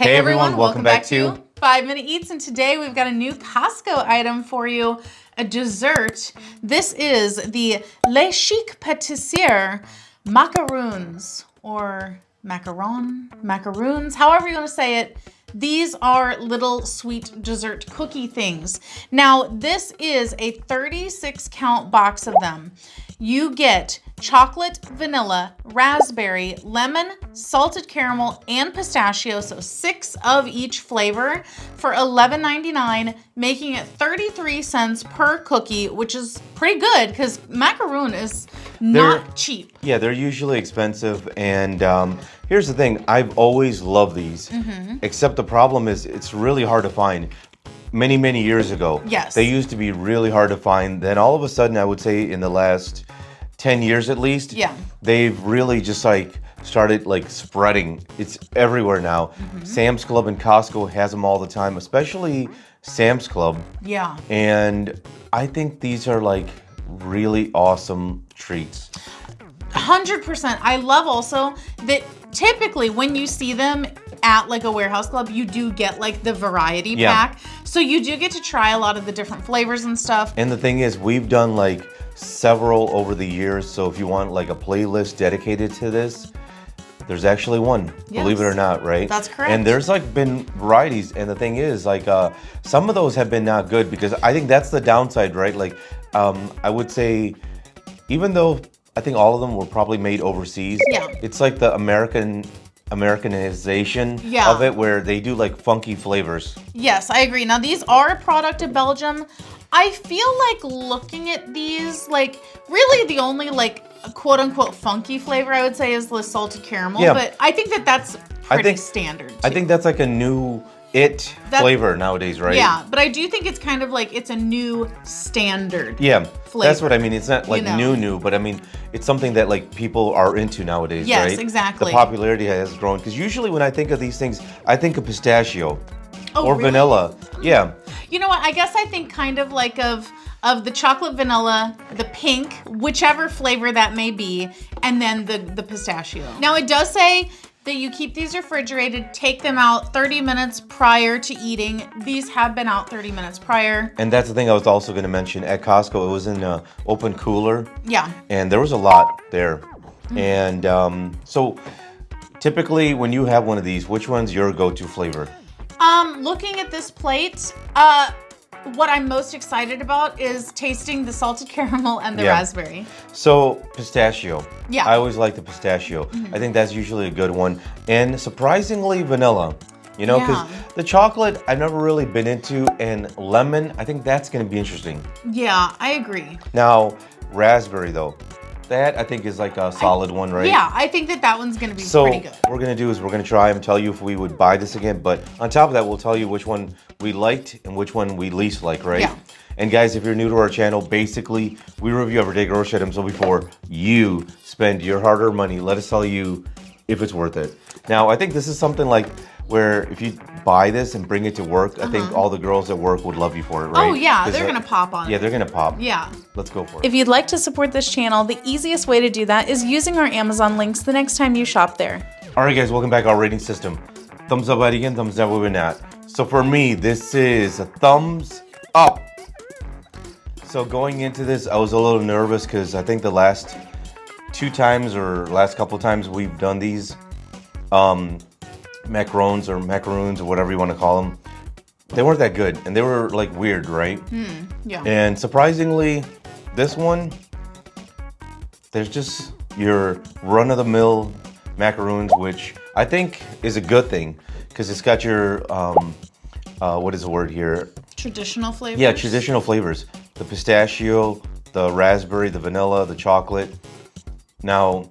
Hey everyone, welcome back to 5 Minute Eats, and today we've got a new Costco item for you, a dessert. This is the Le Chic Patissier Macarons, or macaroons, however you want to say it. These are little sweet dessert cookie things. Now, this is a 36 count box of them. You get chocolate, vanilla, raspberry, lemon, salted caramel, and pistachio, so 6 of each flavor for $11.99, making it 33 cents per cookie, which is pretty good because macaroon is not cheap. Yeah, they're usually expensive, and here's the thing, I've always loved these, except the problem is it's really hard to find. Many years ago, yes, they used to be really hard to find. Then all of a sudden, I would say in the last 10 years at least, yeah, they've really just started spreading. It's everywhere now. Sam's Club and Costco has them all the time, especially Sam's Club. Yeah. And I think these are really awesome treats. 100%. I love also that typically when you see them at a warehouse club, you do get the variety pack. So you do get to try a lot of the different flavors and stuff. And the thing is, we've done several over the years. So if you want a playlist dedicated to this, there's actually one, believe it or not, right? That's correct. And there's been varieties. And the thing is, some of those have been not good because I think that's the downside, right? I would say, even though I think all of them were probably made overseas, it's the Americanization of it, where they do funky flavors. Yes, I agree. Now, these are a product of Belgium. I feel looking at these, really the only quote unquote funky flavor I would say is the salted caramel, but I think that's pretty standard too. I think that's a new flavor nowadays, right? Yeah, but I do think it's kind of it's a new standard. Flavor. That's what I mean. It's not new, but I mean, it's something that people are into nowadays, right? Yes, exactly. The popularity has grown because usually when I think of these things, I think of pistachio or really? vanilla. Yeah. You know what? I guess I think kind of of the chocolate vanilla, the pink, whichever flavor that may be, and then the pistachio. Now it does say that you keep these refrigerated, take them out 30 minutes prior to eating. These have been out 30 minutes prior. And that's the thing I was also going to mention. At Costco, it was in an open cooler. Yeah. And there was a lot there. And so typically when you have one of these, which one's your go-to flavor? Looking at this plate, what I'm most excited about is tasting the salted caramel and the raspberry. So pistachio. Yeah. I always like the pistachio. I think that's usually a good one. And surprisingly vanilla. You know, because the chocolate I've never really been into, and lemon, I think that's going to be interesting. Yeah, I agree. Now, raspberry though. That I think is a solid one, right? Yeah, I think that one's going to be pretty good. So what we're going to do is we're going to try and tell you if we would buy this again. But on top of that, we'll tell you which one we liked and which one we least like, right? Yeah. And guys, if you're new to our channel, basically we review everyday grocery items. So before you spend your hard-earned money, let us tell you if it's worth it. Now, I think this is something where if you buy this and bring it to work, I think all the girls at work would love you for it, right? Oh yeah, they're gonna pop on it. Yeah, they're gonna pop. Yeah. Let's go for it. If you'd like to support this channel, the easiest way to do that is using our Amazon links the next time you shop there. All right, guys, welcome back. Our rating system. Thumbs up, again, thumbs down, we're not. So for me, this is a thumbs up. So going into this, I was a little nervous because I think the last 2 times or last couple of times we've done these, macarons or macaroons or whatever you want to call them, they weren't that good and they were weird, right? Yeah. And surprisingly, this one, there's just your run-of-the-mill macaroons, which I think is a good thing because it's got your what is the word here? Traditional flavors. Yeah, traditional flavors. The pistachio, the raspberry, the vanilla, the chocolate. Now,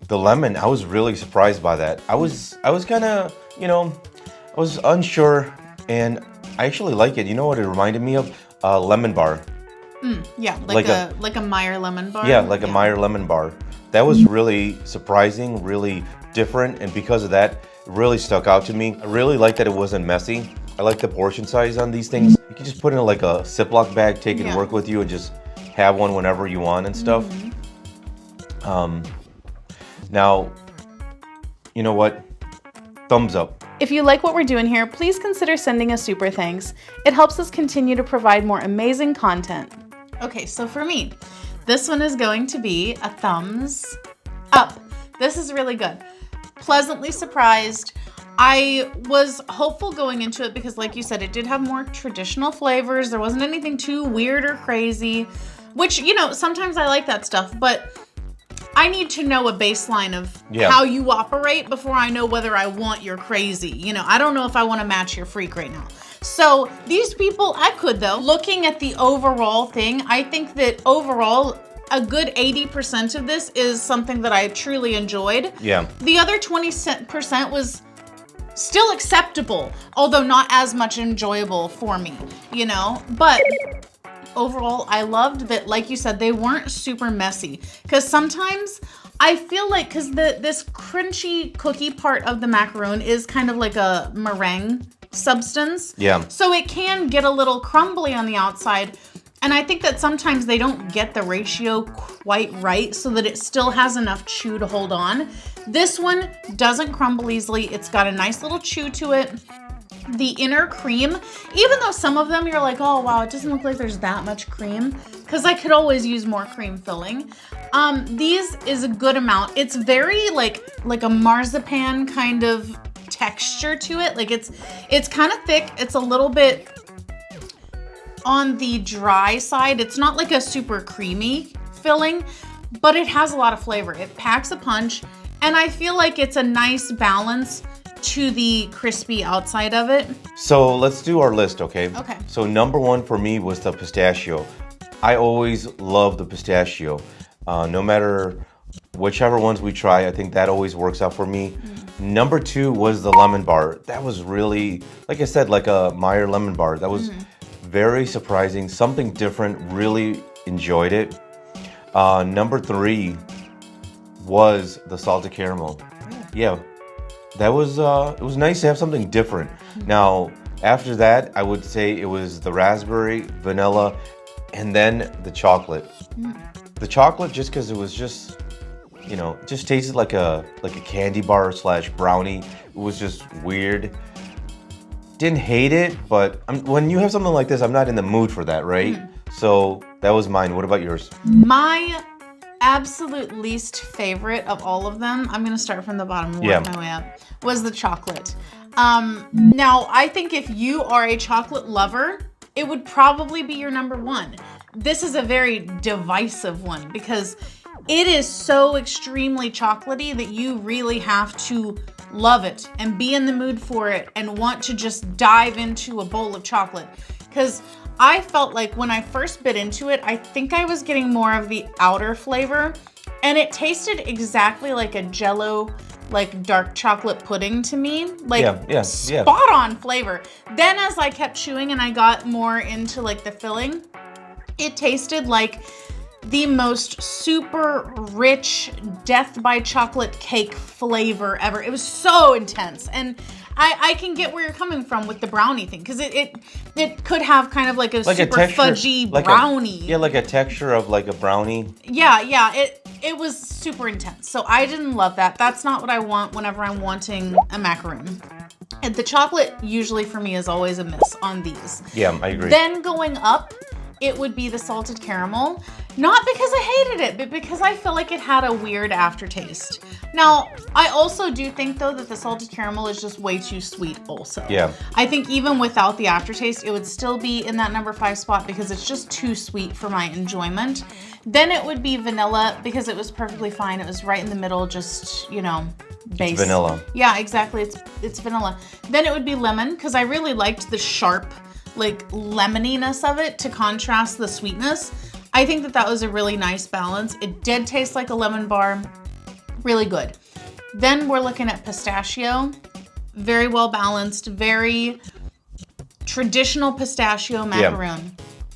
the lemon, I was really surprised by that. I was kind of, I was unsure, and I actually like it. You know what it reminded me of? A lemon bar. Yeah, like a Meyer lemon bar. Yeah, like a Meyer lemon bar. That was really surprising, really different, and because of that, it really stuck out to me. I really like that it wasn't messy. I like the portion size on these things. You can just put in a Ziploc bag, take it to work with you, and just have one whenever you want and stuff. Now, you know what? Thumbs up. If you like what we're doing here, please consider sending a super thanks. It helps us continue to provide more amazing content. Okay, so for me, this one is going to be a thumbs up. This is really good. Pleasantly surprised. I was hopeful going into it because, like you said, it did have more traditional flavors. There wasn't anything too weird or crazy, which, you know, sometimes I like that stuff, but I need to know a baseline of how you operate before I know whether I want your crazy. You know, I don't know if I want to match your freak right now. So these people, I could though. Looking at the overall thing, I think that overall, a good 80% of this is something that I truly enjoyed. Yeah. The other 20% was still acceptable, although not as much enjoyable for me, you know? But overall, I loved that, like you said, they weren't super messy. Because sometimes I feel like, because this crunchy cookie part of the macaroon is kind of like a meringue substance. Yeah. So it can get a little crumbly on the outside. And I think that sometimes they don't get the ratio quite right so that it still has enough chew to hold on. This one doesn't crumble easily. It's got a nice little chew to it. The inner cream, even though some of them you're like, oh wow, it doesn't look like there's that much cream, because I could always use more cream filling. These is a good amount. It's very like a marzipan kind of texture to it. Like it's kind of thick. It's a little bit on the dry side. It's not like a super creamy filling, but it has a lot of flavor. It packs a punch, and I feel like it's a nice balance to the crispy outside of it. So let's do our list, okay? Okay. So number one for me was the pistachio. I always love the pistachio. No matter whichever ones we try, I think that always works out for me. Number two was the lemon bar. That was really, like I said, like a Meyer lemon bar. That was very surprising, something different, really enjoyed it. Number three was the salted caramel. Yeah, that was, it was nice to have something different. Now, after that, I would say it was the raspberry, vanilla, and then the chocolate. The chocolate, just because it was just, you know, it just tasted like a candy bar slash brownie. It was just weird. Didn't hate it, but when you have something like this, I'm not in the mood for that, right? So that was mine. What about yours? My absolute least favorite of all of them, I'm gonna start from the bottom and work my way up, was the chocolate. Now, I think if you are a chocolate lover, it would probably be your number one. This is a very divisive one because it is so extremely chocolatey that you really have to love it and be in the mood for it and want to just dive into a bowl of chocolate. Because I felt like when I first bit into it, I think I was getting more of the outer flavor, and it tasted exactly like a Jell-O, like dark chocolate pudding to me. Like spot on flavor. Then as I kept chewing and I got more into like the filling, it tasted like the most super rich death by chocolate cake flavor ever. It was so intense. And I can get where you're coming from with the brownie thing, because it could have kind of like a super fudgy brownie. Like a texture of like a brownie. Yeah, it was super intense. So I didn't love that. That's not what I want whenever I'm wanting a macaroon. And the chocolate usually for me is always a miss on these. Yeah, I agree. Then going up, it would be the salted caramel. Not because I hated it, but because I feel like it had a weird aftertaste. Now, I also do think though that the salted caramel is just way too sweet also. Yeah. I think even without the aftertaste, it would still be in that number 5 spot because it's just too sweet for my enjoyment. Then it would be vanilla because it was perfectly fine. It was right in the middle, just, you know, base. It's vanilla. Yeah, exactly. It's vanilla. Then it would be lemon because I really liked the sharp, like lemoniness of it to contrast the sweetness. I think that was a really nice balance. It did taste like a lemon bar, really good. Then we're looking at pistachio, very well balanced, very traditional pistachio macaroon.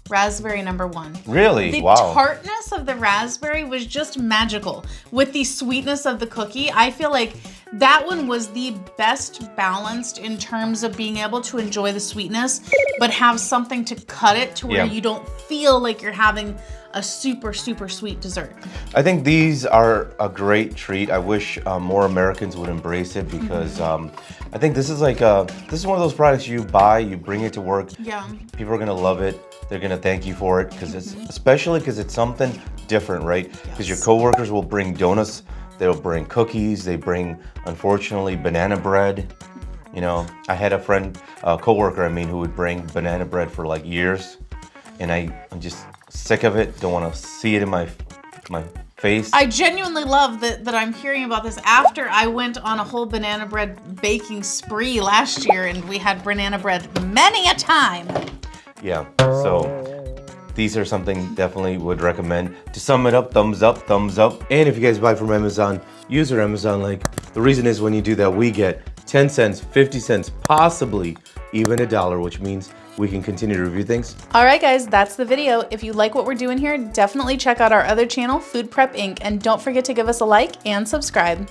Raspberry number 1. Really? The Wow. tartness of the raspberry was just magical. With the sweetness of the cookie, I feel like that one was the best balanced in terms of being able to enjoy the sweetness, but have something to cut it to where you don't feel like you're having a super, super sweet dessert. I think these are a great treat. I wish more Americans would embrace it because I think this is like this is one of those products you buy, you bring it to work. Yeah. People are gonna love it. They're gonna thank you for it because it's especially because it's something different, right? Because your coworkers will bring donuts, they'll bring cookies, they bring, unfortunately, banana bread. You know, I had a friend, a coworker, I mean, who would bring banana bread for like years, and I'm just sick of it. Don't want to see it in my face. I genuinely love that I'm hearing about this after I went on a whole banana bread baking spree last year, and we had banana bread many a time. Yeah, so these are something definitely would recommend. To sum it up, thumbs up, thumbs up. And if you guys buy from Amazon, use our Amazon link. The reason is when you do that, we get 10 cents, 50 cents, possibly even $1, which means we can continue to review things. All right, guys, that's the video. If you like what we're doing here, definitely check out our other channel, Food Prep Inc., and don't forget to give us a like and subscribe.